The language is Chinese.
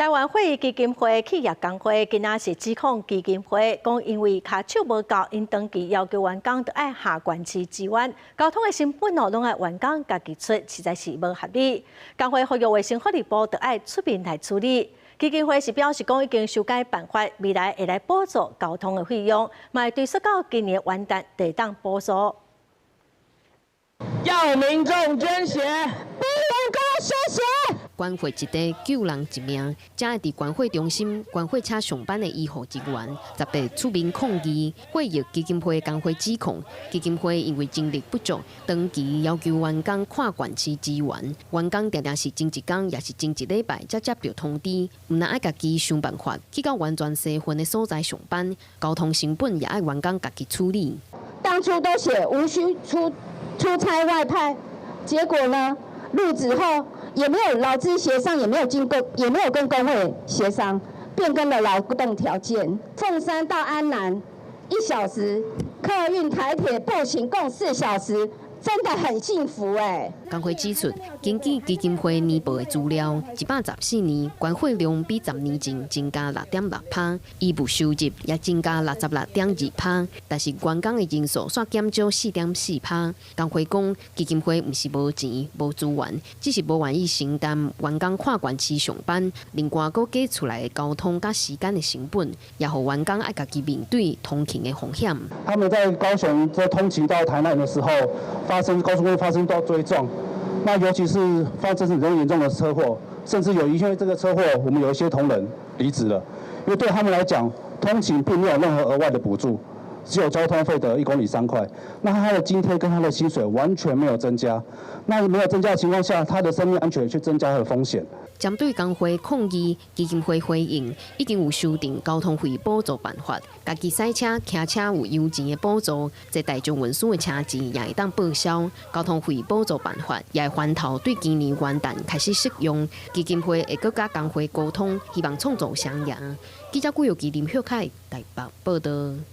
台灣會基金會企業工會今仔是指控基金會，講因為骹手無夠，因當期要求員工都愛下關市支援，交通的成本攏愛員工家己出，實在是無合理。工會呼籲衛生福利部都愛出面來處理。基金會是表示講已經修改辦法，未來會來補助交通的費用，嘛會對說到今年元旦地當補助。要民眾捐血，不能夠休息。關會一地救人一命，正係佇關會中心關會車上班的醫護人員，10日出面抗議，回應基金會工會指控，基金會因為精力不足，長期要求員工跨縣市支援，員工常常是前一天也是前一禮拜才接到通知，唔但愛家己想辦法去到完全西分的所在上班，交通成本也愛員工家己處理。當初都寫無需出差外派，結果呢，入職後也沒有勞資協商，也沒有跟工會協商，變更了勞動條件。鳳山到安南1小時，客運台鐵步行共4小時。真的很幸福哎！工會指出，根據基金會年報的資料，114年關會量比10年前增加6.6%，醫務收入也增加66.2%，但是員工的人數卻減少4.4%。工會講，基金會不是無錢無資源，只是無願意承擔員工跨縣市上班，另外閣加出來的交通加時間的成本，也讓員工愛家己面對通勤的風險。他們在高雄在通勤到台南的時候，高速公路發生到追撞，那尤其是發生很嚴重的車禍，甚至因為這個車禍，我們有一些同仁離職了，因為對他們來講，通勤並沒有任何額外的補助，只有交通費的1公里3塊，那他的津貼跟他的薪水完全沒有增加，那沒有增加的情況下，他的生命安全卻增加了風險。針對工會抗議，基金會回應已經有修訂交通費補助辦法，家己塞車、騎車有油錢的補助，在大眾運輸的車錢也會當報銷。交通費補助辦法也會翻頭對今年元旦開始適用。基金會會閣甲工會溝通，希望創造雙贏。記者顧佑基林秀凱台北報道。